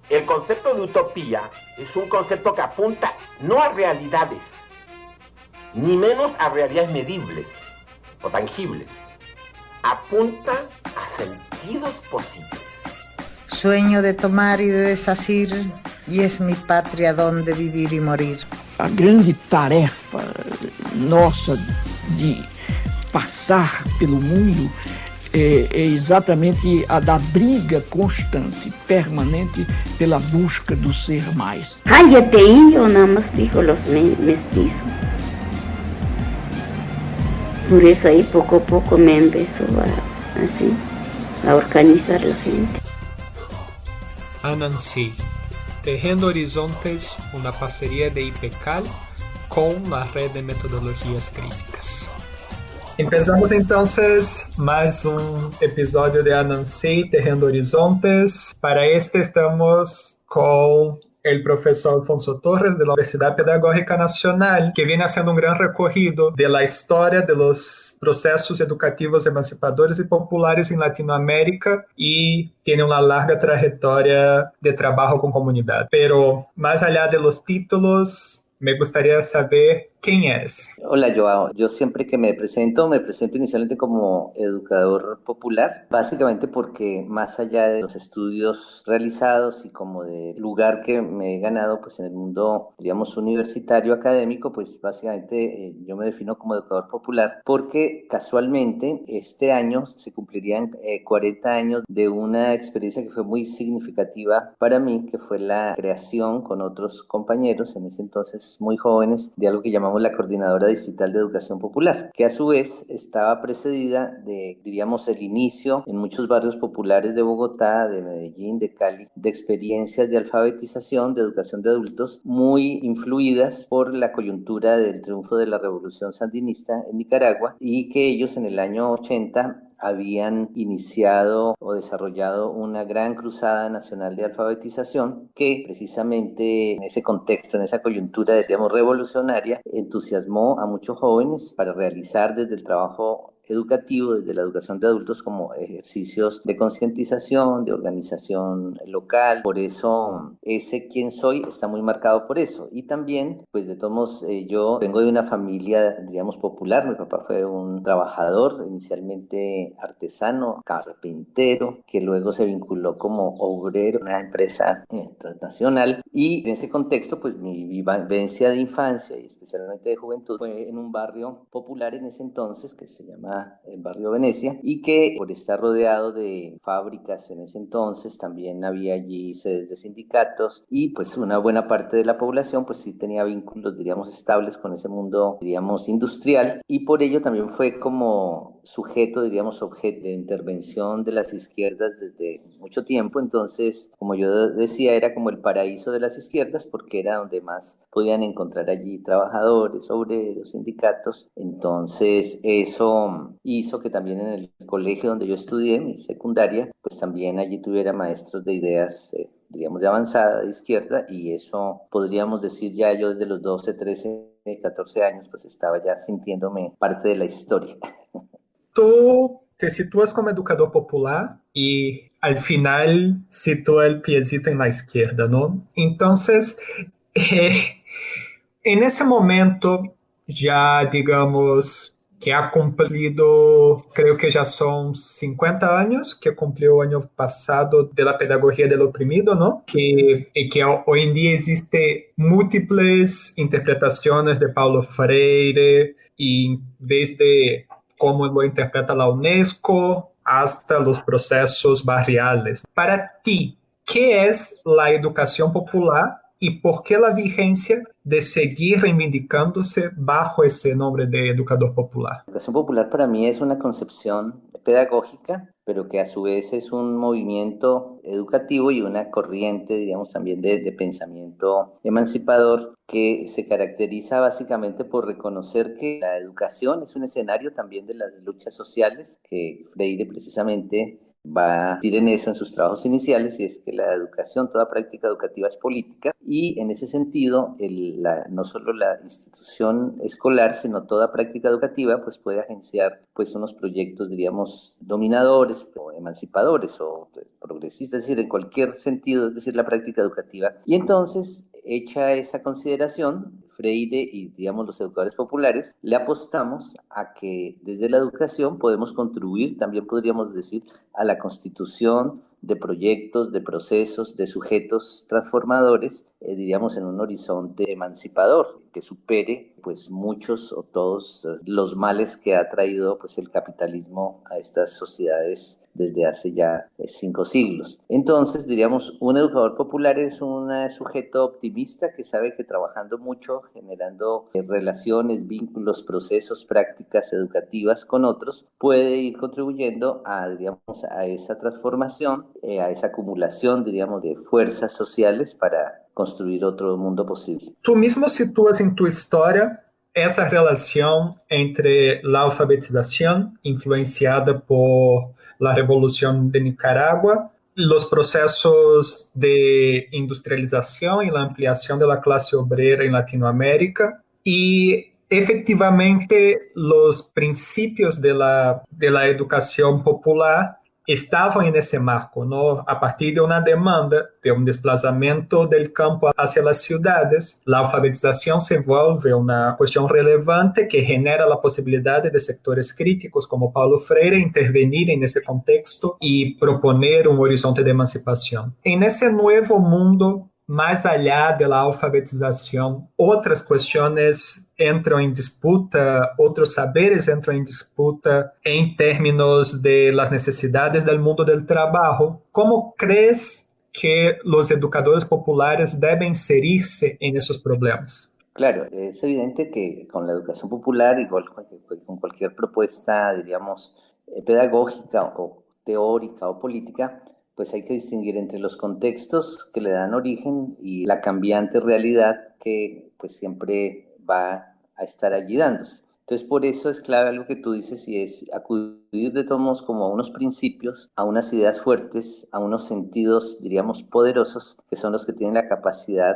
El concepto de utopía es un concepto que apunta no a realidades, ni menos a realidades medibles o tangibles. Apunta a sentidos posibles. Sueño de tomar e de desasir, e es mi pátria donde vivir e morir. A grande tarefa nossa de passar pelo mundo é exatamente a da briga constante, permanente, pela busca do ser mais. Cállate, indio, nada más dijo los mestizos. Por eso ahí poco a poco me empezó a organizar la gente. Anansi, Tejiendo Horizontes, una parceria de IPECAL con la red de metodologías críticas. Empezamos entonces más un episodio de Anansi, Tejiendo Horizontes. Para este estamos con el profesor Alfonso Torres de la Universidad Pedagógica Nacional, que viene haciendo un gran recorrido de la historia de los procesos educativos emancipadores y populares en Latinoamérica y tiene una larga trayectoria de trabajo con comunidad. Pero más allá de los títulos, me gustaría saber quién eres. Hola, Joao. Yo siempre que me presento inicialmente como educador popular, básicamente porque más allá de los estudios realizados y como del lugar que me he ganado pues en el mundo, digamos, universitario, académico, pues básicamente yo me defino como educador popular porque casualmente este año se cumplirían 40 años de una experiencia que fue muy significativa para mí, que fue la creación con otros compañeros, en ese entonces muy jóvenes, de algo que llamamos la Coordinadora Distrital de Educación Popular, que a su vez estaba precedida de, diríamos, el inicio en muchos barrios populares de Bogotá, de Medellín, de Cali, de experiencias de alfabetización, de educación de adultos, muy influidas por la coyuntura del triunfo de la Revolución Sandinista en Nicaragua, y que ellos en el año 80 habían iniciado o desarrollado una gran cruzada nacional de alfabetización que precisamente en ese contexto, en esa coyuntura, digamos, revolucionaria, entusiasmó a muchos jóvenes para realizar desde el trabajo educativo, desde la educación de adultos, como ejercicios de concientización, de organización local. Por eso ese quién soy está muy marcado por eso. Y también, pues de todos modos, yo vengo de una familia, digamos, popular. Mi papá fue un trabajador, inicialmente artesano, carpintero, que luego se vinculó como obrero en una empresa transnacional. Y en ese contexto, pues mi vivencia de infancia y especialmente de juventud fue en un barrio popular en ese entonces que se llama el barrio Venecia, y que por estar rodeado de fábricas en ese entonces también había allí sedes de sindicatos, y pues una buena parte de la población pues sí tenía vínculos, diríamos, estables con ese mundo, diríamos, industrial, y por ello también fue como sujeto, diríamos, objeto de intervención de las izquierdas desde mucho tiempo. Entonces, como yo decía, era como el paraíso de las izquierdas porque era donde más podían encontrar allí trabajadores, obreros, sindicatos. Entonces eso hizo que también en el colegio donde yo estudié, mi secundaria, pues también allí tuviera maestros de ideas digamos, de avanzada, de izquierda, y eso podríamos decir ya yo desde los 12, 13, 14 años, pues estaba ya sintiéndome parte de la historia. Tú te sitúas como educador popular y al final sitúa el piecito en la izquierda, ¿no? Entonces, en ese momento ya, digamos, que ha cumplido, creo que ya son 50 años, que cumplió el año pasado, de la pedagogía del oprimido, ¿no? Que hoy en día existe múltiples interpretaciones de Paulo Freire, y desde cómo lo interpreta la UNESCO hasta los procesos barriales. Para ti, ¿qué es la educación popular y por qué la vigencia de seguir reivindicándose bajo ese nombre de educador popular? La educación popular para mí es una concepción pedagógica, pero que a su vez es un movimiento educativo y una corriente, digamos, también de pensamiento emancipador, que se caracteriza básicamente por reconocer que la educación es un escenario también de las luchas sociales, que Freire precisamente va a decir en eso en sus trabajos iniciales, y es que la educación, toda práctica educativa es política, y en ese sentido, no solo la institución escolar, sino toda práctica educativa, pues puede agenciar pues unos proyectos, diríamos, dominadores o emancipadores o progresistas, es decir, en cualquier sentido, es decir, la práctica educativa. Y entonces, hecha esa consideración, Freire y, digamos, los educadores populares, le apostamos a que desde la educación podemos contribuir, también podríamos decir, a la constitución de proyectos, de procesos, de sujetos transformadores, diríamos, en un horizonte emancipador, que supere pues muchos o todos los males que ha traído pues el capitalismo a estas sociedades desde hace ya 5 siglos. Entonces, diríamos, un educador popular es un sujeto optimista que sabe que trabajando mucho, generando relaciones, vínculos, procesos, prácticas educativas con otros, puede ir contribuyendo a, digamos, a esa transformación, a esa acumulación, diríamos, de fuerzas sociales para construir otro mundo posible. Tú mismo sitúas en tu historia esa relación entre la alfabetización influenciada por la revolución de Nicaragua, los procesos de industrialización y la ampliación de la clase obrera en Latinoamérica y efectivamente los principios de la educación popular estavam nesse marco, ¿no? A partir de uma demanda, de um desplazamento del campo hacia as cidades, a alfabetização se volve uma questão relevante que genera a possibilidade de sectores críticos como Paulo Freire intervenirem nesse contexto e proponer um horizonte de emancipação. Em esse novo mundo, mais allá de la alfabetización, otras cuestiones entran en disputa, otros saberes entran en disputa en términos de las necesidades del mundo del trabajo. ¿Cómo crees que los educadores populares deben inserirse en esos problemas? Claro, es evidente que con la educación popular, igual con cualquier propuesta, diríamos, pedagógica o teórica o política, pues hay que distinguir entre los contextos que le dan origen y la cambiante realidad que pues siempre va a estar allí dándose. Entonces, por eso es clave algo que tú dices, y es acudir de todos modos como a unos principios, a unas ideas fuertes, a unos sentidos, diríamos, poderosos, que son los que tienen la capacidad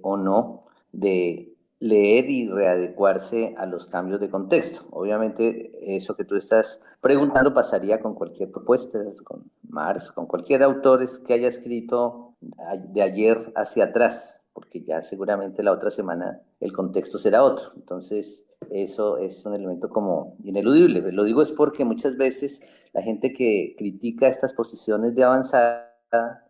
o no de leer y readecuarse a los cambios de contexto. Obviamente, eso que tú estás preguntando pasaría con cualquier propuesta, con Marx, con cualquier autor que haya escrito de ayer hacia atrás, porque ya seguramente la otra semana el contexto será otro. Entonces, eso es un elemento como ineludible. Lo digo es porque muchas veces la gente que critica estas posiciones de avanzada,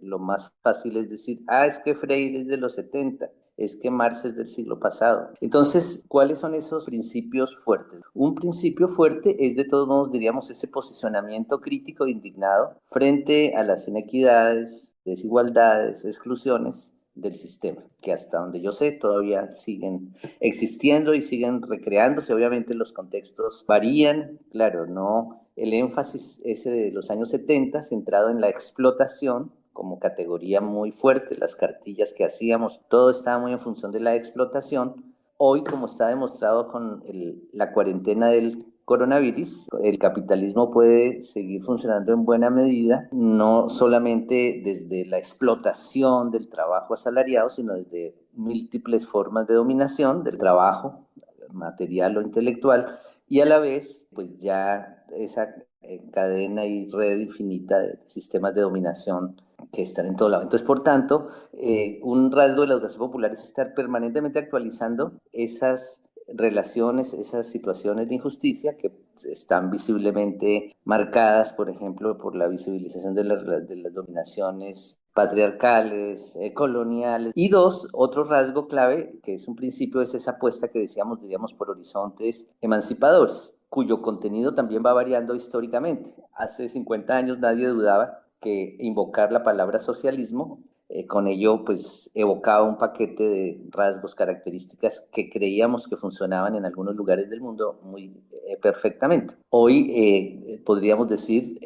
lo más fácil es decir, es que Freire es de los 70, es que Marx es del siglo pasado. Entonces, ¿cuáles son esos principios fuertes? Un principio fuerte es, de todos modos, diríamos, ese posicionamiento crítico e indignado frente a las inequidades, desigualdades, exclusiones del sistema, que hasta donde yo sé todavía siguen existiendo y siguen recreándose. Obviamente los contextos varían, claro, no el énfasis ese de los años 70 centrado en la explotación como categoría muy fuerte, las cartillas que hacíamos, todo estaba muy en función de la explotación. Hoy, como está demostrado con la cuarentena del coronavirus, el capitalismo puede seguir funcionando en buena medida, no solamente desde la explotación del trabajo asalariado, sino desde múltiples formas de dominación del trabajo material o intelectual, y a la vez, pues ya esa cadena y red infinita de sistemas de dominación que están en todo lado. Entonces, por tanto, un rasgo de la educación popular es estar permanentemente actualizando esas relaciones, esas situaciones de injusticia que están visiblemente marcadas, por ejemplo, por la visibilización de las dominaciones patriarcales, coloniales. Y dos, otro rasgo clave, que es un principio, es esa apuesta que diríamos, por horizontes emancipadores, cuyo contenido también va variando históricamente. Hace 50 años nadie dudaba que invocar la palabra socialismo Con ello, pues, evocaba un paquete de rasgos, características que creíamos que funcionaban en algunos lugares del mundo muy perfectamente. Hoy podríamos decir,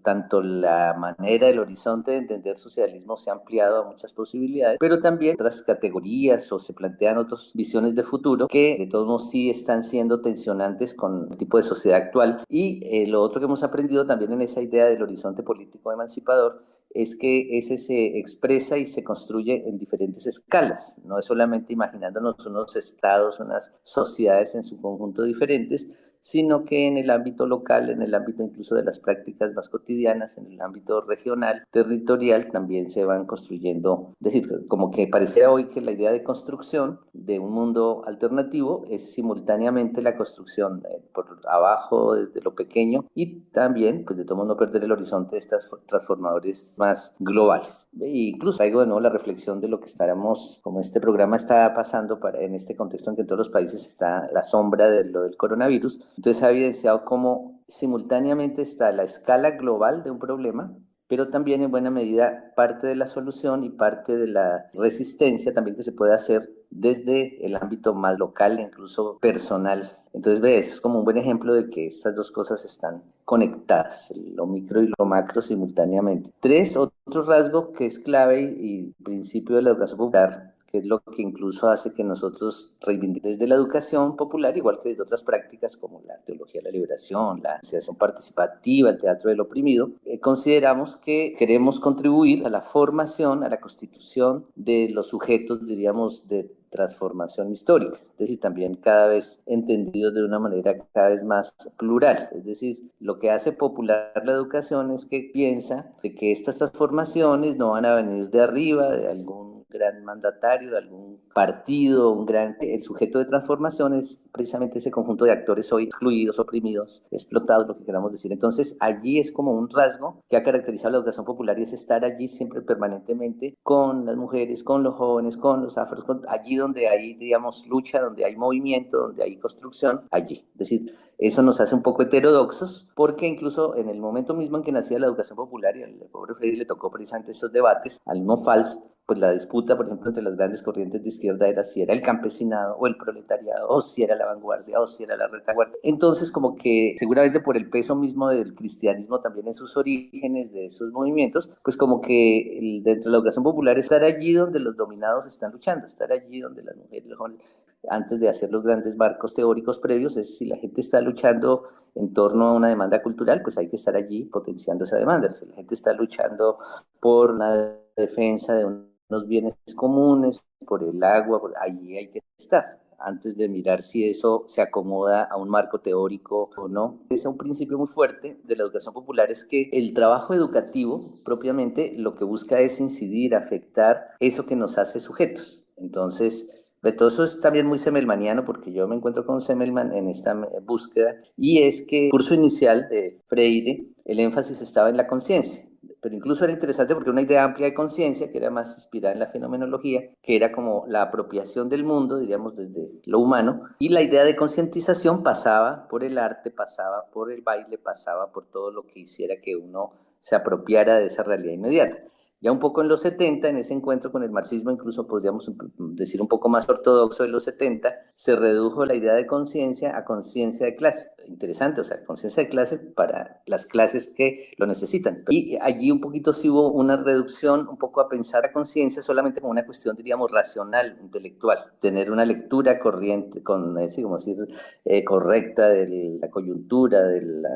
tanto la manera, el horizonte de entender socialismo se ha ampliado a muchas posibilidades, pero también otras categorías o se plantean otras visiones de futuro que de todos modos sí están siendo tensionantes con el tipo de sociedad actual. Y lo otro que hemos aprendido también en esa idea del horizonte político emancipador es que ese se expresa y se construye en diferentes escalas. No es solamente imaginándonos unos estados, unas sociedades en su conjunto diferentes, sino que en el ámbito local, en el ámbito incluso de las prácticas más cotidianas, en el ámbito regional, territorial, también se van construyendo. Es decir, como que pareciera hoy que la idea de construcción de un mundo alternativo es simultáneamente la construcción por abajo, desde lo pequeño, y también, pues de todo modo, no perder el horizonte de estas transformadores más globales. E incluso traigo de nuevo la reflexión de lo que estaremos, como este programa está pasando en este contexto en que en todos los países está la sombra de lo del coronavirus. Entonces ha evidenciado cómo simultáneamente está la escala global de un problema, pero también en buena medida parte de la solución y parte de la resistencia también que se puede hacer desde el ámbito más local, incluso personal. Entonces, ves, es como un buen ejemplo de que estas dos cosas están conectadas, lo micro y lo macro simultáneamente. Otro rasgo que es clave y principio de la educación popular, que es lo que incluso hace que nosotros reivindiquemos desde la educación popular, igual que desde otras prácticas como la teología de la liberación, la asociación participativa, el teatro del oprimido, consideramos que queremos contribuir a la formación, a la constitución de los sujetos, diríamos, de transformación histórica, es decir, también cada vez entendidos de una manera cada vez más plural. Es decir, lo que hace popular la educación es que piensa de que estas transformaciones no van a venir de arriba, de algún gran mandatario, de algún partido, el sujeto de transformación es precisamente ese conjunto de actores hoy excluidos, oprimidos, explotados, lo que queramos decir. Entonces, allí es como un rasgo que ha caracterizado la educación popular y es estar allí siempre permanentemente con las mujeres, con los jóvenes, con los afros, allí donde hay, digamos, lucha, donde hay movimiento, donde hay construcción, allí. Es decir, eso nos hace un poco heterodoxos, porque incluso en el momento mismo en que nacía la educación popular, y al pobre Freire le tocó precisamente esos debates, al mismo Fals, pues la disputa, por ejemplo, entre las grandes corrientes de izquierda era si era el campesinado o el proletariado, o si era la vanguardia, o si era la retaguardia. Entonces, como que seguramente por el peso mismo del cristianismo también en sus orígenes, de esos movimientos, pues como que dentro de la educación popular estar allí donde los dominados están luchando, estar allí donde las mujeres, los jóvenes, antes de hacer los grandes marcos teóricos previos, es si la gente está luchando en torno a una demanda cultural, pues hay que estar allí potenciando esa demanda. Si la gente está luchando por una defensa de unos bienes comunes, por el agua, allí hay que estar, antes de mirar si eso se acomoda a un marco teórico o no. Es un principio muy fuerte de la educación popular, es que el trabajo educativo propiamente lo que busca es incidir, afectar eso que nos hace sujetos. Entonces, de todo eso es también muy semmelmaniano, porque yo me encuentro con Semmelman en esta búsqueda, y es que en el curso inicial de Freire, el énfasis estaba en la conciencia, pero incluso era interesante porque una idea amplia de conciencia, que era más inspirada en la fenomenología, que era como la apropiación del mundo, diríamos, desde lo humano, y la idea de concientización pasaba por el arte, pasaba por el baile, pasaba por todo lo que hiciera que uno se apropiara de esa realidad inmediata. Ya un poco en los 70, en ese encuentro con el marxismo, incluso podríamos decir un poco más ortodoxo de los 70, se redujo la idea de conciencia a conciencia de clase. Interesante, o sea, conciencia de clase para las clases que lo necesitan. Y allí un poquito sí hubo una reducción, un poco a pensar a conciencia solamente como una cuestión, diríamos, racional, intelectual. Tener una lectura corriente, correcta de la coyuntura,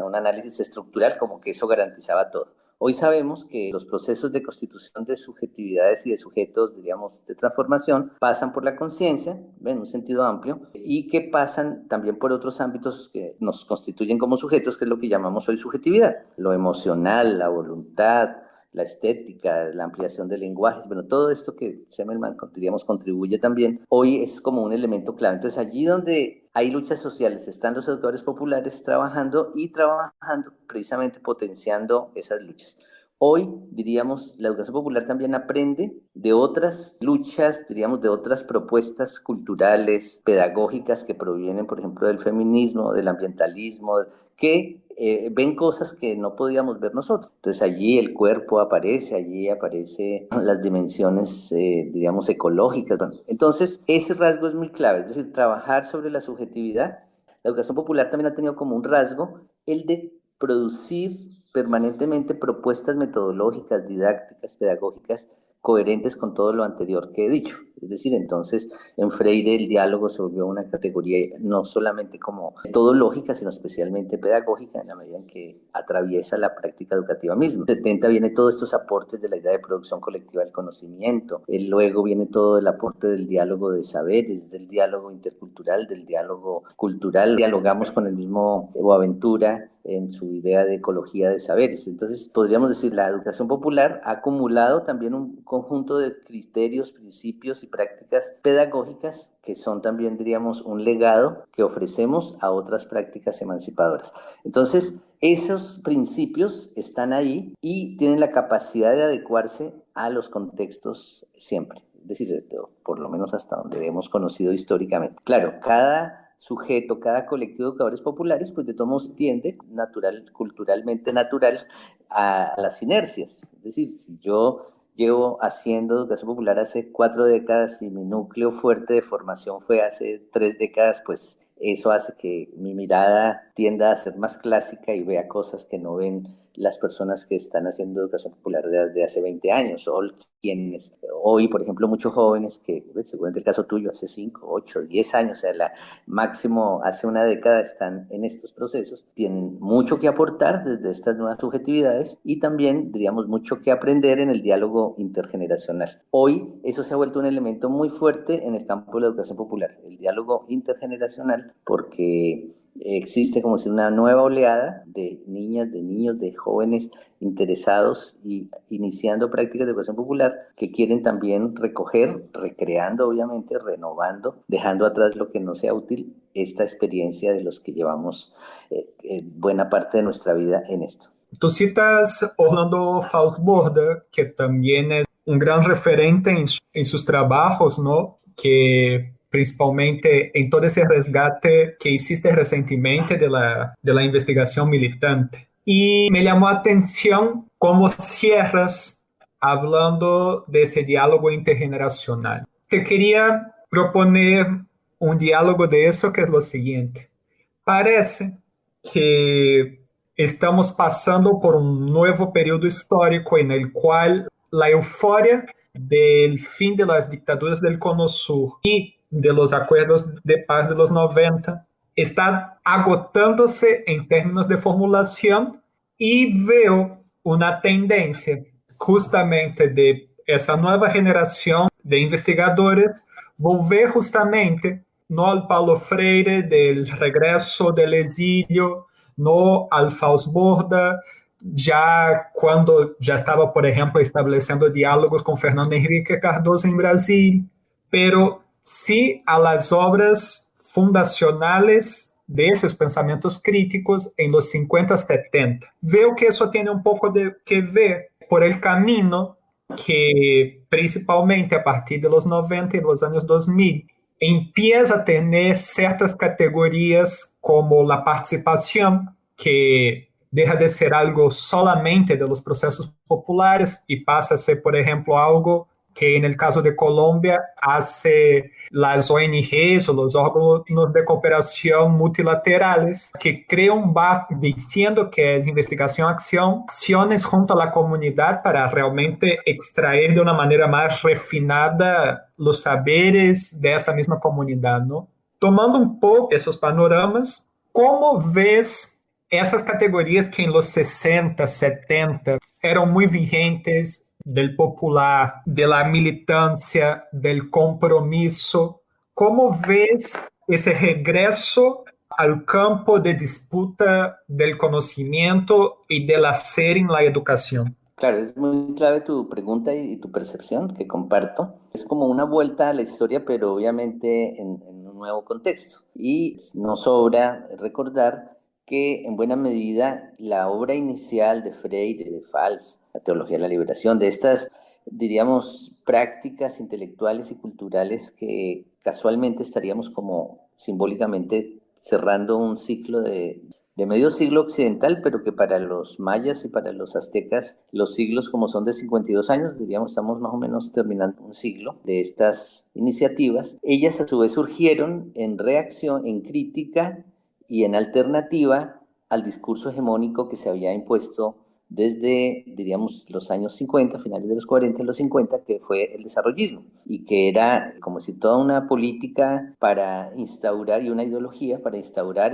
un análisis estructural, como que eso garantizaba todo. Hoy sabemos que los procesos de constitución de subjetividades y de sujetos, diríamos, de transformación, pasan por la conciencia, en un sentido amplio, y que pasan también por otros ámbitos que nos constituyen como sujetos, que es lo que llamamos hoy subjetividad. Lo emocional, la voluntad, la estética, la ampliación de lenguajes, bueno, todo esto que Semmelman, diríamos, contribuye también, hoy es como un elemento clave. Entonces, allí donde hay luchas sociales, están los educadores populares trabajando precisamente potenciando esas luchas. Hoy, diríamos, la educación popular también aprende de otras luchas, diríamos, de otras propuestas culturales, pedagógicas que provienen, por ejemplo, del feminismo, del ambientalismo, que ven cosas que no podíamos ver nosotros. Entonces allí el cuerpo aparece, allí aparece las dimensiones, digamos, ecológicas. Bueno, entonces ese rasgo es muy clave, es decir, trabajar sobre la subjetividad. La educación popular también ha tenido como un rasgo el de producir permanentemente propuestas metodológicas, didácticas, pedagógicas, coherentes con todo lo anterior que he dicho. Es decir, entonces en Freire el diálogo se volvió una categoría no solamente como metodológica, sino especialmente pedagógica en la medida en que atraviesa la práctica educativa misma. En 70 viene todos estos aportes de la idea de producción colectiva del conocimiento, luego viene todo el aporte del diálogo de saberes, del diálogo intercultural, del diálogo cultural. Dialogamos con el mismo Boaventura en su idea de ecología de saberes. Entonces, podríamos decir, la educación popular ha acumulado también un conjunto de criterios, principios y prácticas pedagógicas que son también, diríamos, un legado que ofrecemos a otras prácticas emancipadoras. Entonces, esos principios están ahí y tienen la capacidad de adecuarse a los contextos siempre. Es decir, por lo menos hasta donde hemos conocido históricamente. Claro, cada sujeto, cada colectivo de educadores populares, pues de todos modos tiende culturalmente natural a las inercias. Es decir, si yo llevo haciendo educación popular hace 4 décadas y mi núcleo fuerte de formación fue hace 3 décadas, pues eso hace que mi mirada tienda a ser más clásica y vea cosas que no ven las personas que están haciendo educación popular desde hace 20 años, o quienes hoy, por ejemplo, muchos jóvenes que, seguramente el caso tuyo, hace 5, 8, 10 años, o sea, máximo hace una década están en estos procesos, tienen mucho que aportar desde estas nuevas subjetividades y también, diríamos, mucho que aprender en el diálogo intergeneracional. Hoy eso se ha vuelto un elemento muy fuerte en el campo de la educación popular, el diálogo intergeneracional, porque existe como si una nueva oleada de niñas, de niños, de jóvenes interesados y iniciando prácticas de educación popular que quieren también recoger, recreando obviamente, renovando, dejando atrás lo que no sea útil, esta experiencia de los que llevamos buena parte de nuestra vida en esto. Tú citas Orlando Falsborda, que también es un gran referente en sus trabajos, ¿no? Que principalmente en todo ese resgate que hiciste recientemente de la investigación militante. Y me llamó la atención cómo cierras hablando de ese diálogo intergeneracional. Te quería proponer un diálogo de eso que es lo siguiente. Parece que estamos pasando por un nuevo periodo histórico en el cual la euforia del fin de las dictaduras del Cono Sur y de los acuerdos de paz de los 90 está agotándose en términos de formulación y veo una tendencia justamente de esa nueva generación de investigadores volver justamente no al Paulo Freire del regreso del exilio, no al Falsborda, ya cuando ya estaba, por ejemplo, estableciendo diálogos con Fernando Henrique Cardoso en Brasil, pero sí a las obras fundacionales de esos pensamientos críticos en los 50, 70. Veo que eso tiene un poco que ver por el camino que principalmente a partir de los 90 y los años 2000 empieza a tener ciertas categorías como la participación, que deja de ser algo solamente de los procesos populares y pasa a ser, por ejemplo, algo que en el caso de Colombia hace las ONGs o los órganos de cooperación multilaterales, que crean un bar diciendo que es investigación-acción, acciones junto a la comunidad para realmente extraer de una manera más refinada los saberes de esa misma comunidad, ¿no? Tomando un poco esos panoramas, ¿cómo ves esas categorías que en los 60, 70 eran muy vigentes, del popular, de la militancia, del compromiso? ¿Cómo ves ese regreso al campo de disputa del conocimiento y del hacer en la educación? Claro, es muy clave tu pregunta y tu percepción que comparto. Es como una vuelta a la historia, pero obviamente en un nuevo contexto. Y no sobra recordar que en buena medida la obra inicial de Freire, de Fals, la teología de la liberación, de estas, diríamos, prácticas intelectuales y culturales que casualmente estaríamos como simbólicamente cerrando un ciclo de de medio siglo occidental, pero que para los mayas y para los aztecas los siglos como son de 52 años, diríamos estamos más o menos terminando un siglo de estas iniciativas. Ellas a su vez surgieron en reacción, en crítica y en alternativa al discurso hegemónico que se había impuesto desde, diríamos, los años 50, finales de los 40, los 50, que fue el desarrollismo, y que era como si toda una política para instaurar y una ideología para instaurar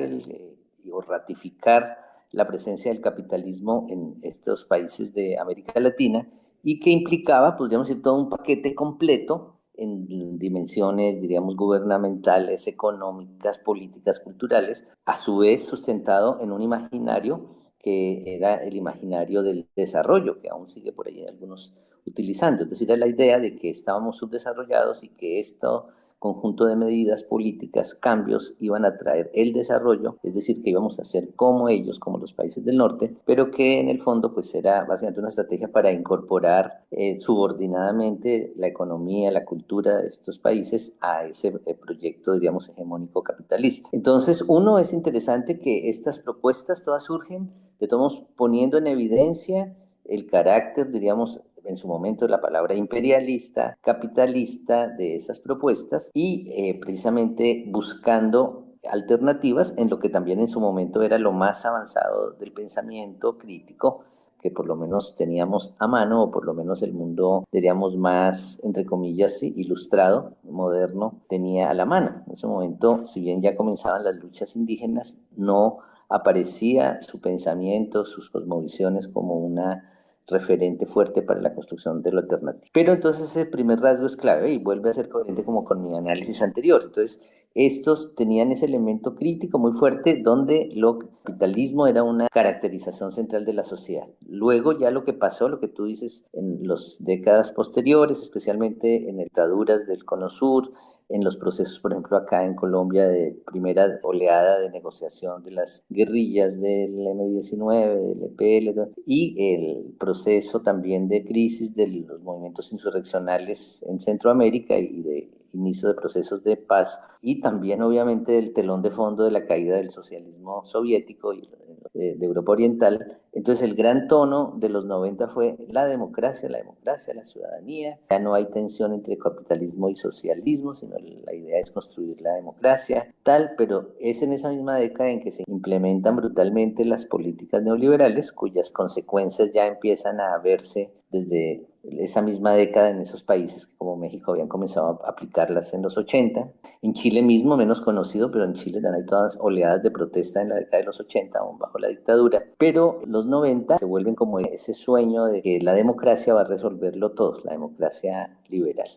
o ratificar la presencia del capitalismo en estos países de América Latina, y que implicaba, podríamos decir, todo un paquete completo en dimensiones, diríamos, gubernamentales, económicas, políticas, culturales, a su vez sustentado en un imaginario que era el imaginario del desarrollo, que aún sigue por ahí algunos utilizando. Es decir, era la idea de que estábamos subdesarrollados y que esto conjunto de medidas políticas, cambios, iban a traer el desarrollo, es decir, que íbamos a ser como ellos, como los países del norte, pero que en el fondo pues era básicamente una estrategia para incorporar subordinadamente la economía, la cultura de estos países a ese proyecto, diríamos, hegemónico capitalista. Entonces, uno, es interesante que estas propuestas todas surgen, de todos poniendo en evidencia el carácter, diríamos, en su momento la palabra imperialista, capitalista de esas propuestas y precisamente buscando alternativas en lo que también en su momento era lo más avanzado del pensamiento crítico que por lo menos teníamos a mano, o por lo menos el mundo, diríamos, más, entre comillas, ilustrado, moderno, tenía a la mano. En ese momento, si bien ya comenzaban las luchas indígenas, no aparecía su pensamiento, sus cosmovisiones como una referente fuerte para la construcción de lo alternativo. Pero entonces ese primer rasgo es clave y vuelve a ser coherente como con mi análisis anterior. Entonces, estos tenían ese elemento crítico muy fuerte donde lo capitalismo era una caracterización central de la sociedad. Luego ya lo que pasó, lo que tú dices en las décadas posteriores, especialmente en dictaduras del Cono Sur, en los procesos, por ejemplo, acá en Colombia, de primera oleada de negociación de las guerrillas del M-19, del EPL, y el proceso también de crisis de los movimientos insurreccionales en Centroamérica y de inicio de procesos de paz, y también obviamente el telón de fondo de la caída del socialismo soviético y de Europa Oriental. Entonces el gran tono de los 90 fue la democracia, la ciudadanía. Ya no hay tensión entre capitalismo y socialismo, sino la idea es construir la democracia, tal, pero es en esa misma década en que se implementan brutalmente las políticas neoliberales, cuyas consecuencias ya empiezan a verse desde esa misma década en esos países que como México habían comenzado a aplicarlas en los 80. En Chile mismo, menos conocido, pero en Chile dan ahí todas oleadas de protesta en la década de los 80, aún bajo la dictadura. Pero los 90 se vuelven como ese sueño de que la democracia va a resolverlo todo, la democracia liberal.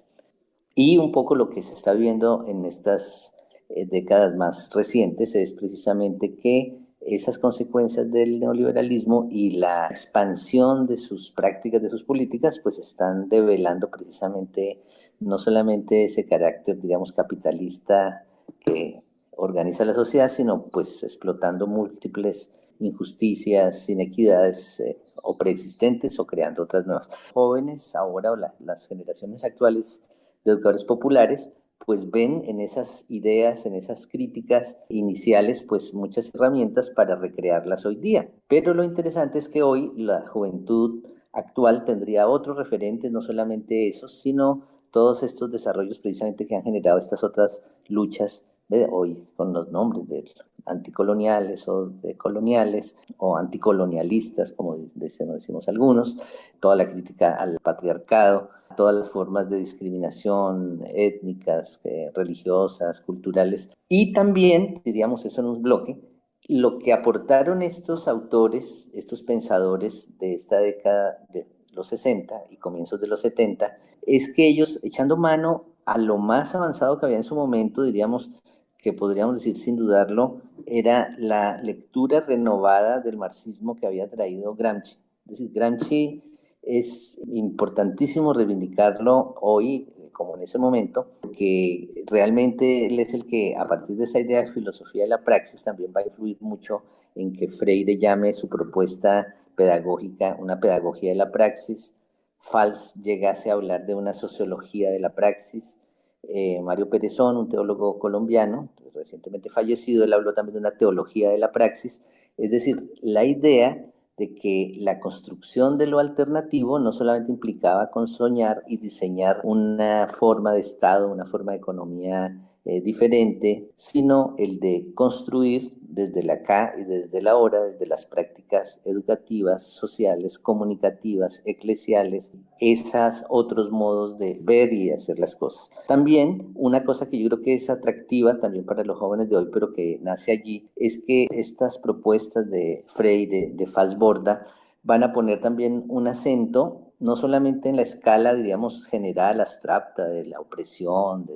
Y un poco lo que se está viendo en estas décadas más recientes es precisamente que esas consecuencias del neoliberalismo y la expansión de sus prácticas, de sus políticas, pues están develando precisamente no solamente ese carácter, digamos, capitalista que organiza la sociedad, sino pues explotando múltiples injusticias, inequidades o preexistentes o creando otras nuevas. Jóvenes ahora, o las generaciones actuales de educadores populares, pues ven en esas ideas, en esas críticas iniciales, pues muchas herramientas para recrearlas hoy día. Pero lo interesante es que hoy la juventud actual tendría otros referentes, no solamente esos, sino todos estos desarrollos precisamente que han generado estas otras luchas de hoy, con los nombres de anticoloniales o de coloniales o anticolonialistas, como decimos algunos, toda la crítica al patriarcado, todas las formas de discriminación étnicas, religiosas, culturales, y también, diríamos eso en un bloque, lo que aportaron estos autores, estos pensadores de esta década de los 60 y comienzos de los 70, es que ellos, echando mano a lo más avanzado que había en su momento, diríamos que podríamos decir sin dudarlo, era la lectura renovada del marxismo que había traído Gramsci. Es decir, Gramsci es importantísimo reivindicarlo hoy, como en ese momento, que realmente él es el que, a partir de esa idea de filosofía de la praxis, también va a influir mucho en que Freire llame su propuesta pedagógica una pedagogía de la praxis. Fals llegase a hablar de una sociología de la praxis. Mario Perezón, un teólogo colombiano, recientemente fallecido. Él habló también de una teología de la praxis, es decir, la idea de que la construcción de lo alternativo no solamente implicaba con soñar y diseñar una forma de Estado, una forma de economía diferente, sino el de construir desde el acá y desde el ahora, desde las prácticas educativas, sociales, comunicativas, eclesiales, esos otros modos de ver y hacer las cosas. También una cosa que yo creo que es atractiva también para los jóvenes de hoy, pero que nace allí, es que estas propuestas de Freire, de Falsborda, van a poner también un acento no solamente en la escala, diríamos, general, abstracta, de la opresión,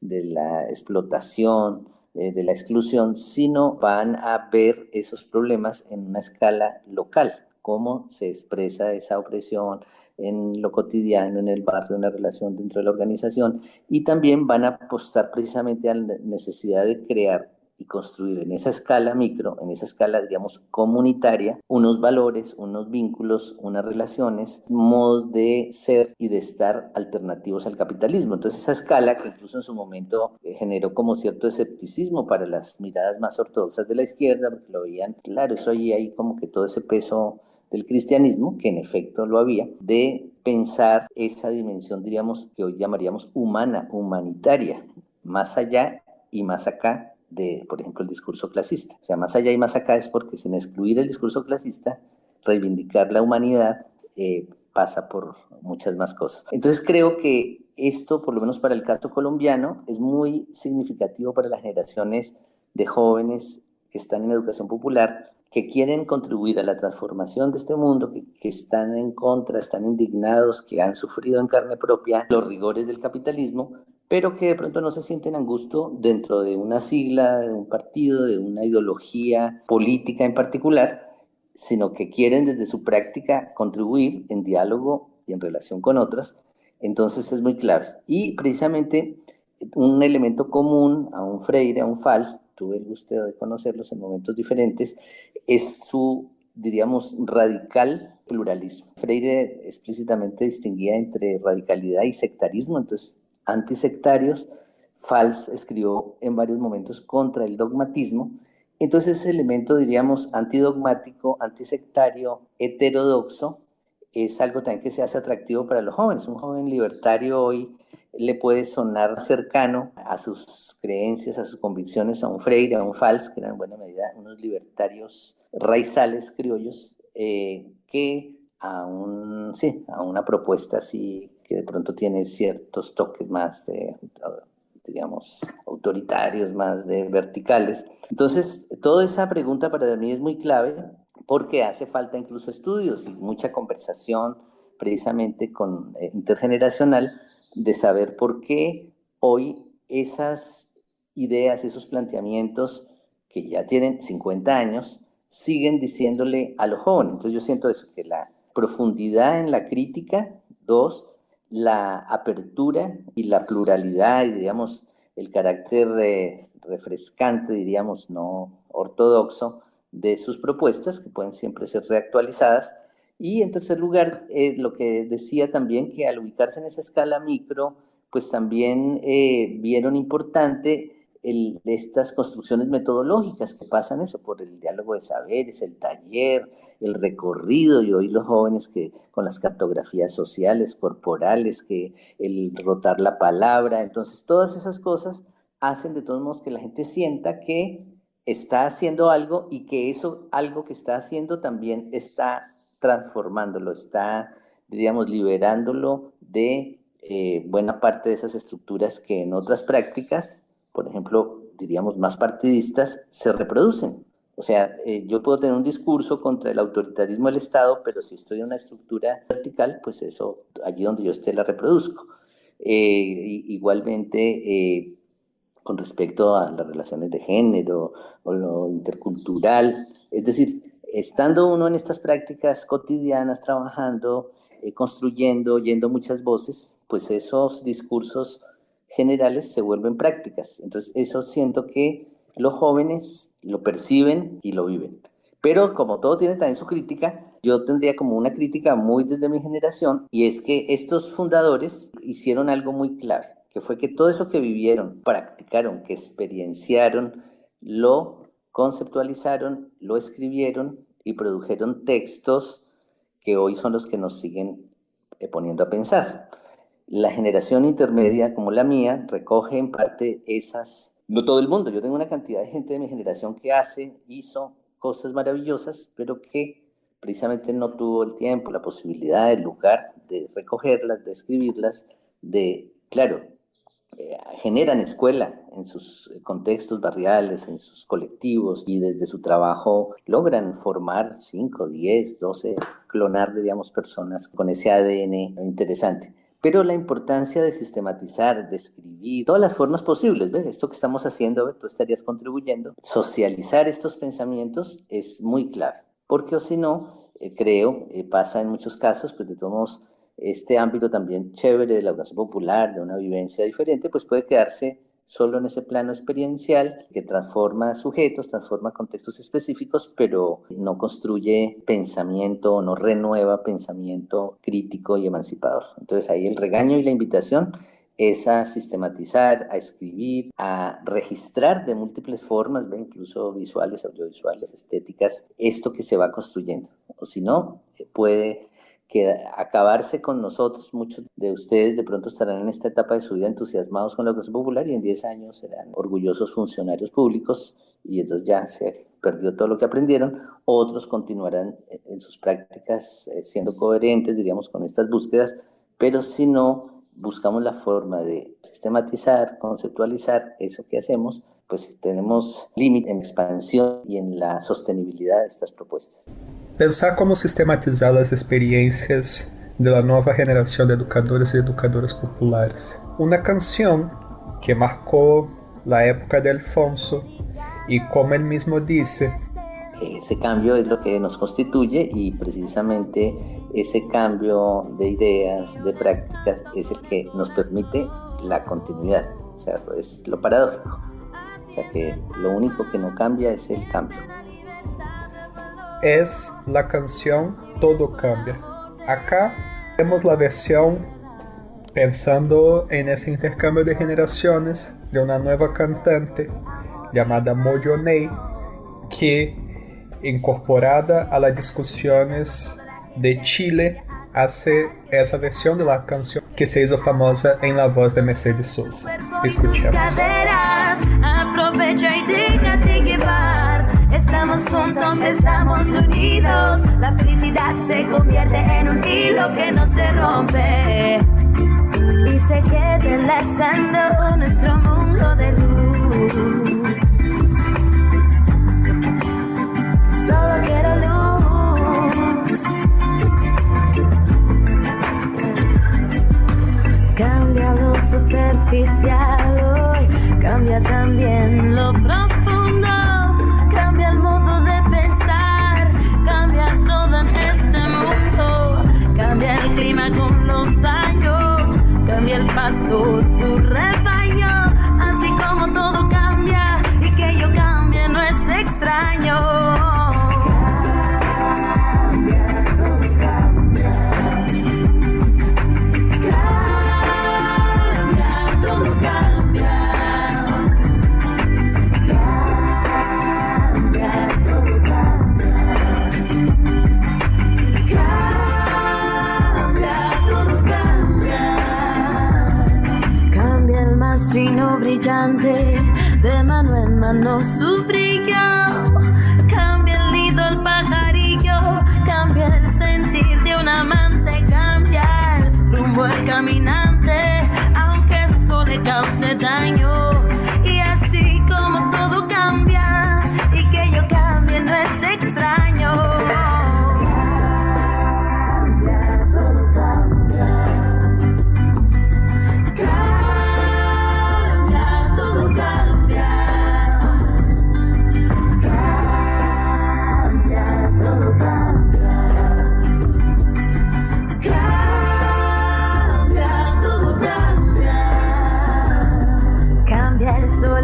de la explotación, de la exclusión, sino van a ver esos problemas en una escala local, cómo se expresa esa opresión en lo cotidiano, en el barrio, en la relación dentro de la organización, y también van a apostar precisamente a la necesidad de crear y construir en esa escala micro, en esa escala, digamos, comunitaria, unos valores, unos vínculos, unas relaciones, modos de ser y de estar alternativos al capitalismo. Entonces, esa escala que incluso en su momento generó como cierto escepticismo para las miradas más ortodoxas de la izquierda, porque lo veían, claro, eso ahí como que todo ese peso del cristianismo, que en efecto lo había, de pensar esa dimensión, diríamos, que hoy llamaríamos humana, humanitaria, más allá y más acá de, por ejemplo, el discurso clasista. O sea, más allá y más acá es porque sin excluir el discurso clasista, reivindicar la humanidad pasa por muchas más cosas. Entonces creo que esto, por lo menos para el caso colombiano, es muy significativo para las generaciones de jóvenes que están en educación popular, que quieren contribuir a la transformación de este mundo, que están en contra, están indignados, que han sufrido en carne propia los rigores del capitalismo, pero que de pronto no se sienten a gusto dentro de una sigla, de un partido, de una ideología política en particular, sino que quieren desde su práctica contribuir en diálogo y en relación con otras. Entonces es muy clave. Y precisamente un elemento común a un Freire, a un Fals, tuve el gusto de conocerlos en momentos diferentes, es su, diríamos, radical pluralismo. Freire explícitamente distinguía entre radicalidad y sectarismo, entonces antisectarios. Fals escribió en varios momentos contra el dogmatismo. Entonces ese elemento, diríamos, antidogmático, antisectario, heterodoxo, es algo también que se hace atractivo para los jóvenes. Un joven libertario hoy le puede sonar cercano a sus creencias, a sus convicciones, a un Freire, a un Fals, que eran en buena medida unos libertarios raizales criollos, que a una propuesta así que de pronto tiene ciertos toques más digamos, autoritarios, más de verticales. Entonces, toda esa pregunta para mí es muy clave porque hace falta incluso estudios y mucha conversación precisamente intergeneracional de saber por qué hoy esas ideas, esos planteamientos que ya tienen 50 años, siguen diciéndole a los jóvenes. Entonces yo siento eso, que la profundidad en la crítica, 2, la apertura y la pluralidad y, digamos, el carácter refrescante, diríamos, no ortodoxo, de sus propuestas, que pueden siempre ser reactualizadas. Y en tercer lugar, lo que decía también, que al ubicarse en esa escala micro, pues también vieron importante estas construcciones metodológicas que pasan eso, por el diálogo de saberes, el taller, el recorrido, y hoy los jóvenes que con las cartografías sociales, corporales, que el rotar la palabra, entonces todas esas cosas hacen de todos modos que la gente sienta que está haciendo algo y que eso algo que está haciendo también está transformándolo, está, diríamos, liberándolo de buena parte de esas estructuras que en otras prácticas, por ejemplo, diríamos más partidistas, se reproducen. O sea, yo puedo tener un discurso contra el autoritarismo del Estado, pero si estoy en una estructura vertical, pues eso, allí donde yo esté, la reproduzco. Igualmente, con respecto a las relaciones de género o lo intercultural, es decir, estando uno en estas prácticas cotidianas, trabajando, construyendo, oyendo muchas voces, pues esos discursos generales se vuelven prácticas. Entonces, eso siento que los jóvenes lo perciben y lo viven. Pero como todo tiene también su crítica, yo tendría como una crítica muy desde mi generación, y es que estos fundadores hicieron algo muy clave, que fue que todo eso que vivieron, practicaron, que experienciaron, lo conceptualizaron, lo escribieron y produjeron textos que hoy son los que nos siguen poniendo a pensar. La generación intermedia como la mía recoge en parte esas, no todo el mundo, yo tengo una cantidad de gente de mi generación que hizo cosas maravillosas, pero que precisamente no tuvo el tiempo, la posibilidad, el lugar de recogerlas, de escribirlas, generan escuela en sus contextos barriales, en sus colectivos, y desde su trabajo logran formar 5, 10, 12, clonar, digamos, personas con ese ADN interesante. Pero la importancia de sistematizar, de escribir, todas las formas posibles, ¿ves? Esto que estamos haciendo, tú estarías contribuyendo, socializar estos pensamientos es muy clave, porque o si no, pasa en muchos casos, pues de todos modos, este ámbito también chévere de la educación popular, de una vivencia diferente, pues puede quedarse solo en ese plano experiencial que transforma sujetos, transforma contextos específicos, pero no construye pensamiento o no renueva pensamiento crítico y emancipador. Entonces ahí el regaño y la invitación es a sistematizar, a escribir, a registrar de múltiples formas, incluso visuales, audiovisuales, estéticas, esto que se va construyendo. O si no, puede acabarse con nosotros. Muchos de ustedes de pronto estarán en esta etapa de su vida entusiasmados con la educación popular y en 10 años serán orgullosos funcionarios públicos y entonces ya se perdió todo lo que aprendieron. Otros continuarán en sus prácticas siendo coherentes, diríamos, con estas búsquedas, pero si no buscamos la forma de sistematizar, conceptualizar eso que hacemos, pues tenemos límite en expansión y en la sostenibilidad de estas propuestas. Pensar como sistematizar las experiencias de la nueva generación de educadores y educadoras populares. Una canción que marcó la época de Alfonso y como él mismo dice, ese cambio es lo que nos constituye y precisamente ese cambio de ideas, de prácticas, es el que nos permite la continuidad. O sea, es lo paradójico. O sea, que lo único que no cambia es el cambio. Es la canción Todo Cambia. Acá vemos la versión pensando en ese intercambio de generaciones de una nueva cantante llamada Moyoney, que incorporada a las discusiones de Chile hace esa versión de la canción que se hizo famosa en la voz de Mercedes Sosa. Escuchemos. Aprovecha y déjate llevar. Estamos juntos, estamos unidos. La felicidad se convierte en un hilo que no se rompe y se queda enlazando nuestro mundo de luz. Solo quiero luz. Cambia lo superficial hoy, cambia también lo profundo. Cambia el modo de pensar, cambia todo en este mundo. Cambia el clima con los años, cambia el pastor su rebaño. Así como todo cambia y que yo cambie no es extraño. Fino brillante, de mano en mano su brillo. Cambia el nido el pajarillo, cambia el sentir de un amante, cambia el rumbo el caminante, aunque esto le cause daño. Y así como todo cambia, y que yo cambie no es extraño. Cambia, todo cambia.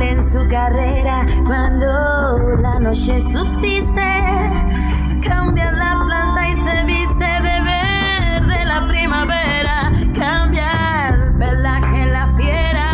En su carrera cuando la noche subsiste, cambia la planta y se viste de verde la primavera, cambia el pelaje la fiera,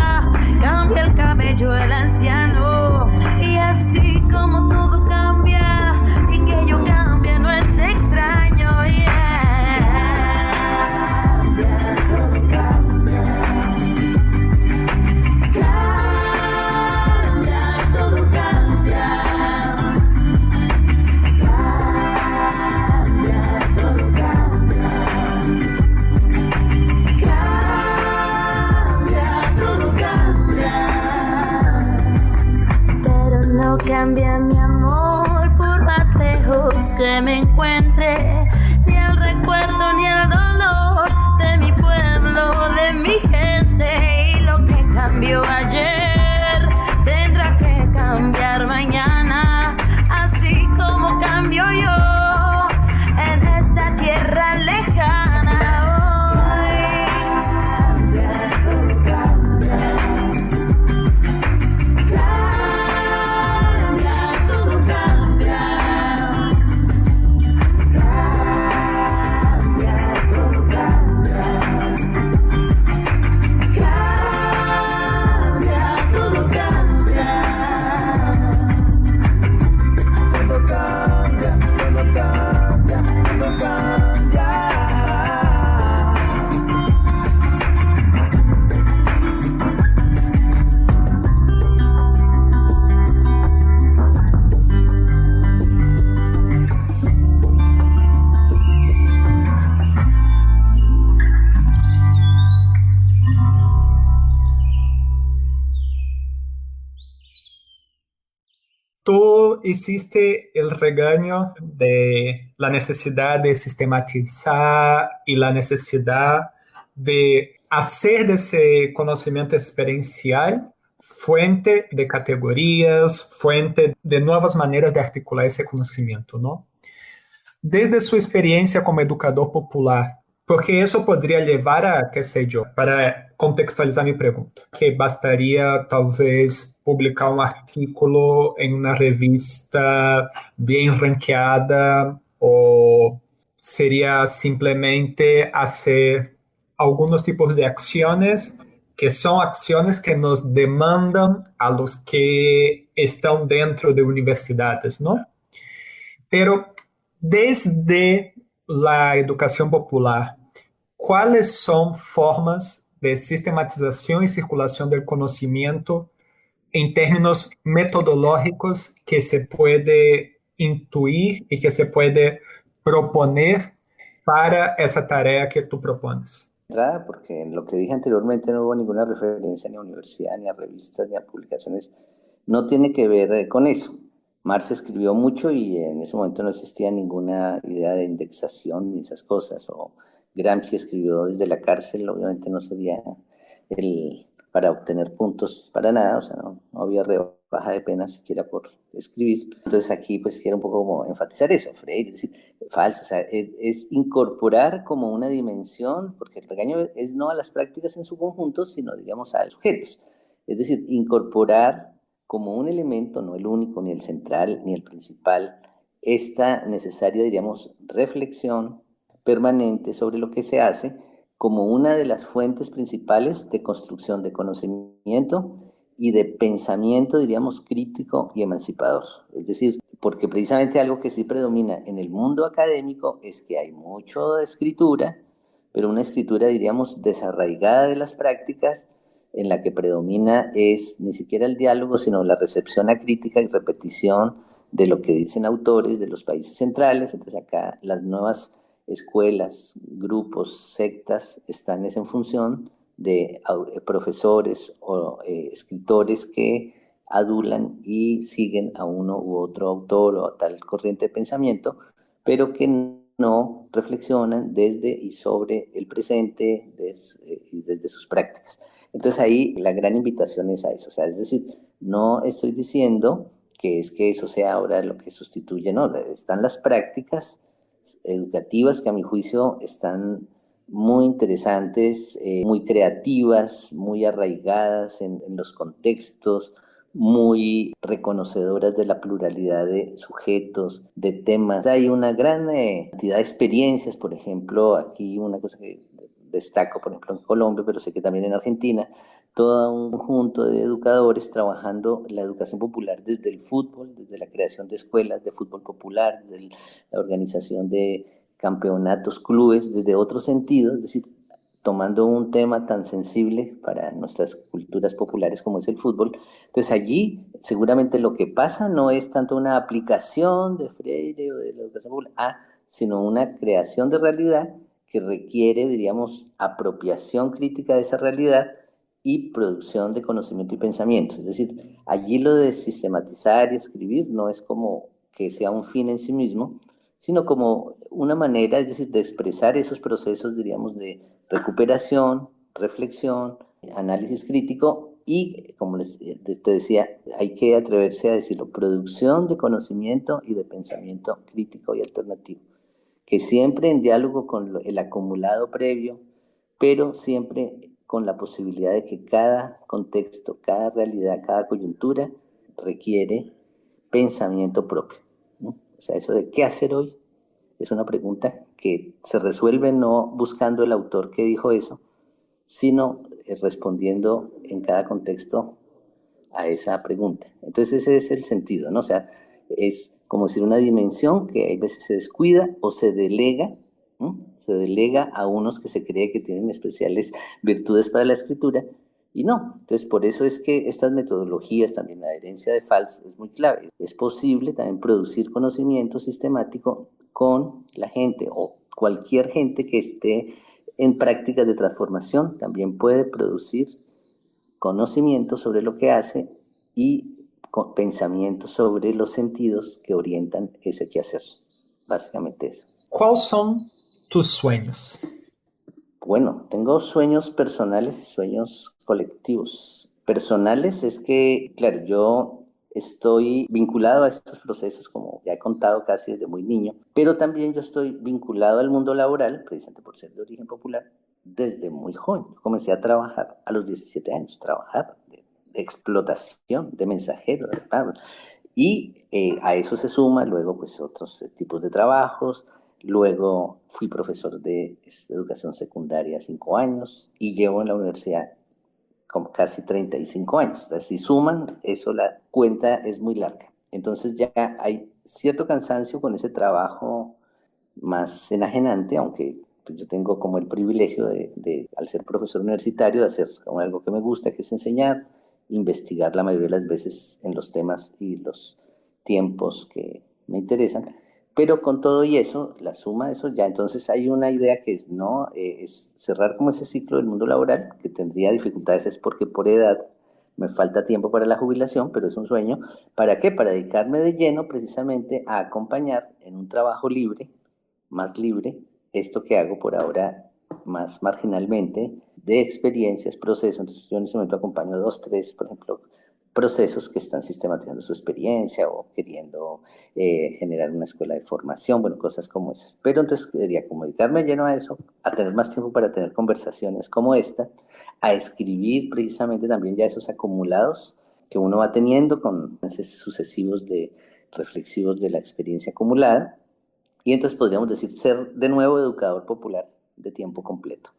cambia mi amor por más lejos que me encuentre, ni el recuerdo ni el dolor de mi pueblo, de mi gente. Y lo que cambió ayer tendrá que cambiar mañana, así como cambio yo en esta tierra lejana. Tú hiciste el regaño de la necesidad de sistematizar y la necesidad de hacer de ese conocimiento experiencial fuente de categorías, fuente de nuevas maneras de articular ese conocimiento, ¿no? Desde su experiencia como educador popular, porque eso podría llevar a, qué sé yo, para contextualizar mi pregunta, que bastaría tal vez publicar un artículo en una revista bien ranqueada, o sería simplemente hacer algunos tipos de acciones que son acciones que nos demandan a los que están dentro de universidades, ¿no? Pero desde la educación popular, ¿cuáles son formas de sistematización y circulación del conocimiento en términos metodológicos que se puede intuir y que se puede proponer para esa tarea que tú propones? Porque en lo que dije anteriormente no hubo ninguna referencia ni a universidad, ni a revistas, ni a publicaciones. No tiene que ver con eso. Marx escribió mucho y en ese momento no existía ninguna idea de indexación ni esas cosas. O Gramsci escribió desde la cárcel, obviamente no sería para obtener puntos para nada, o sea, no había rebaja de pena siquiera por escribir. Entonces aquí pues quiero un poco como enfatizar eso, Freire, es decir, falso, o sea, es incorporar como una dimensión, porque el regaño es no a las prácticas en su conjunto, sino digamos a los sujetos, es decir, incorporar como un elemento, no el único, ni el central, ni el principal, esta necesaria, diríamos, reflexión permanente sobre lo que se hace como una de las fuentes principales de construcción de conocimiento y de pensamiento, diríamos, crítico y emancipador. Es decir, porque precisamente algo que sí predomina en el mundo académico es que hay mucha escritura, pero una escritura, diríamos, desarraigada de las prácticas, en la que predomina es ni siquiera el diálogo, sino la recepción acrítica y repetición de lo que dicen autores de los países centrales. Entonces acá las nuevas escuelas, grupos, sectas están en función de profesores o escritores que adulan y siguen a uno u otro autor o a tal corriente de pensamiento, pero que no reflexionan desde y sobre el presente y desde sus prácticas. Entonces ahí la gran invitación es a eso, o sea, es decir, no estoy diciendo que es que eso sea ahora lo que sustituye, no, están las prácticas educativas que a mi juicio están muy interesantes, muy creativas, muy arraigadas en los contextos, muy reconocedoras de la pluralidad de sujetos, de temas. Hay una gran cantidad de experiencias, por ejemplo, aquí una cosa que destaco, por ejemplo, en Colombia, pero sé que también en Argentina, todo un conjunto de educadores trabajando la educación popular desde el fútbol, desde la creación de escuelas de fútbol popular, desde la organización de campeonatos, clubes, desde otro sentido, es decir, tomando un tema tan sensible para nuestras culturas populares como es el fútbol. Entonces allí seguramente lo que pasa no es tanto una aplicación de Freire o de la educación popular, sino una creación de realidad que requiere, diríamos, apropiación crítica de esa realidad y producción de conocimiento y pensamiento. Es decir, allí lo de sistematizar y escribir no es como que sea un fin en sí mismo, sino como una manera, es decir, de expresar esos procesos, diríamos, de recuperación, reflexión, análisis crítico y, como te decía, hay que atreverse a decirlo, producción de conocimiento y de pensamiento crítico y alternativo, que siempre en diálogo con el acumulado previo, pero siempre con la posibilidad de que cada contexto, cada realidad, cada coyuntura requiere pensamiento propio, ¿no? O sea, eso de qué hacer hoy es una pregunta que se resuelve no buscando el autor que dijo eso, sino respondiendo en cada contexto a esa pregunta. Entonces ese es el sentido, ¿no? O sea, es como decir una dimensión que hay veces se descuida o se delega, ¿no? Se delega a unos que se cree que tienen especiales virtudes para la escritura y no. Entonces por eso es que estas metodologías, también la herencia de Fals es muy clave. Es posible también producir conocimiento sistemático con la gente o cualquier gente que esté en prácticas de transformación, también puede producir conocimiento sobre lo que hace y pensamiento sobre los sentidos que orientan ese quehacer. Básicamente eso. ¿Cuáles son tus sueños? Bueno, tengo sueños personales y sueños colectivos. Personales es que, claro, yo estoy vinculado a estos procesos, como ya he contado casi desde muy niño, pero también yo estoy vinculado al mundo laboral, precisamente por ser de origen popular, desde muy joven. Yo comencé a trabajar a los 17 años, trabajar de explotación, de mensajero, de pago. Y a eso se suma luego pues otros tipos de trabajos. Luego fui profesor de educación secundaria 5 años y llevo en la universidad como casi 35 años. O sea, si suman, eso la cuenta es muy larga. Entonces ya hay cierto cansancio con ese trabajo más enajenante, aunque pues, yo tengo como el privilegio al ser profesor universitario, de hacer como algo que me gusta, que es enseñar, investigar la mayoría de las veces en los temas y los tiempos que me interesan. Pero con todo y eso, la suma de eso, ya entonces hay una idea que es, ¿no? Es cerrar como ese ciclo del mundo laboral, que tendría dificultades, es porque por edad me falta tiempo para la jubilación, pero es un sueño. ¿Para qué? Para dedicarme de lleno precisamente a acompañar en un trabajo libre, más libre, esto que hago por ahora más marginalmente, de experiencias, procesos. Entonces yo en ese momento acompaño 2, 3, por ejemplo, procesos que están sistematizando su experiencia o queriendo generar una escuela de formación, bueno, cosas como esas. Pero entonces quería como dedicarme lleno a eso, a tener más tiempo para tener conversaciones como esta, a escribir precisamente también ya esos acumulados que uno va teniendo con sucesivos reflexivos de la experiencia acumulada. Y entonces podríamos decir ser de nuevo educador popular de tiempo completo.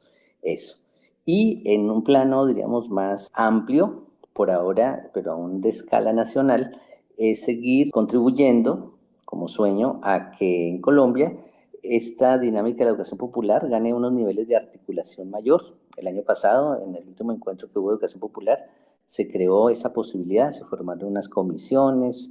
Eso. Y en un plano, diríamos, más amplio, por ahora, pero aún de escala nacional, es seguir contribuyendo como sueño a que en Colombia esta dinámica de la educación popular gane unos niveles de articulación mayor. El año pasado, en el último encuentro que hubo de educación popular, se creó esa posibilidad, se formaron unas comisiones,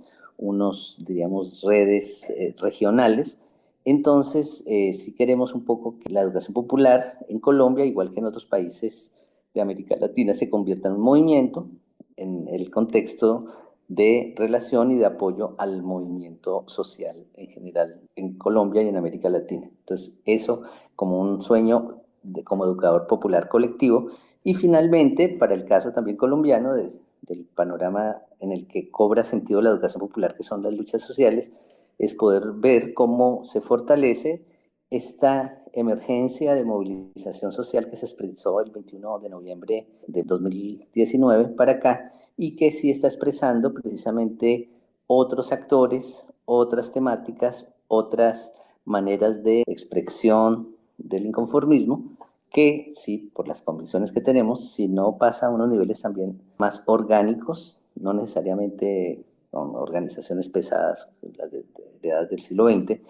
diríamos, redes regionales. Entonces, si queremos un poco que la educación popular en Colombia, igual que en otros países de América Latina, se convierta en un movimiento en el contexto de relación y de apoyo al movimiento social en general en Colombia y en América Latina. Entonces, eso como un sueño como educador popular colectivo. Y finalmente, para el caso también colombiano, del panorama en el que cobra sentido la educación popular, que son las luchas sociales, es poder ver cómo se fortalece esta emergencia de movilización social que se expresó el 21 de noviembre de 2019 para acá y que sí está expresando precisamente otros actores, otras temáticas, otras maneras de expresión del inconformismo que sí, por las convicciones que tenemos, si no pasa a unos niveles también más orgánicos, no necesariamente con organizaciones pesadas, las de edad del siglo XX,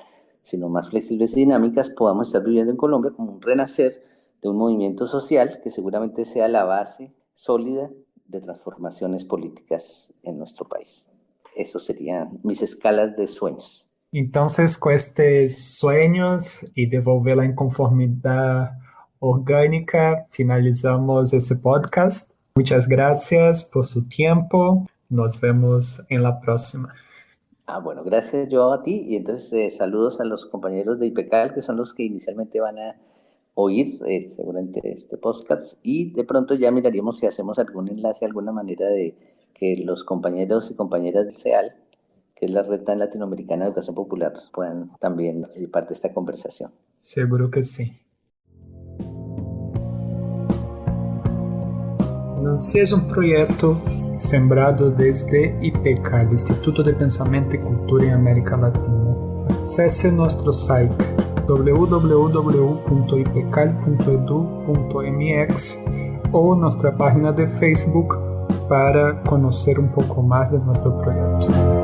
sino más flexibles y dinámicas, podamos estar viviendo en Colombia como un renacer de un movimiento social que seguramente sea la base sólida de transformaciones políticas en nuestro país. Eso serían mis escalas de sueños. Entonces, con estos sueños y devolver la inconformidad orgánica, finalizamos ese podcast. Muchas gracias por su tiempo. Nos vemos en la próxima. Bueno, gracias yo a ti y entonces saludos a los compañeros de IPECAL que son los que inicialmente van a oír seguramente este podcast y de pronto ya miraríamos si hacemos algún enlace, alguna manera de que los compañeros y compañeras del CEAL, que es la Red Latinoamericana de Educación Popular, puedan también participar de esta conversación. Seguro que sí. Esse é um projeto sembrado desde IPECAL, Instituto de Pensamento e Cultura em América Latina. Acesse nosso site www.ipecal.edu.mx ou nossa página de Facebook para conhecer um pouco mais de nosso projeto.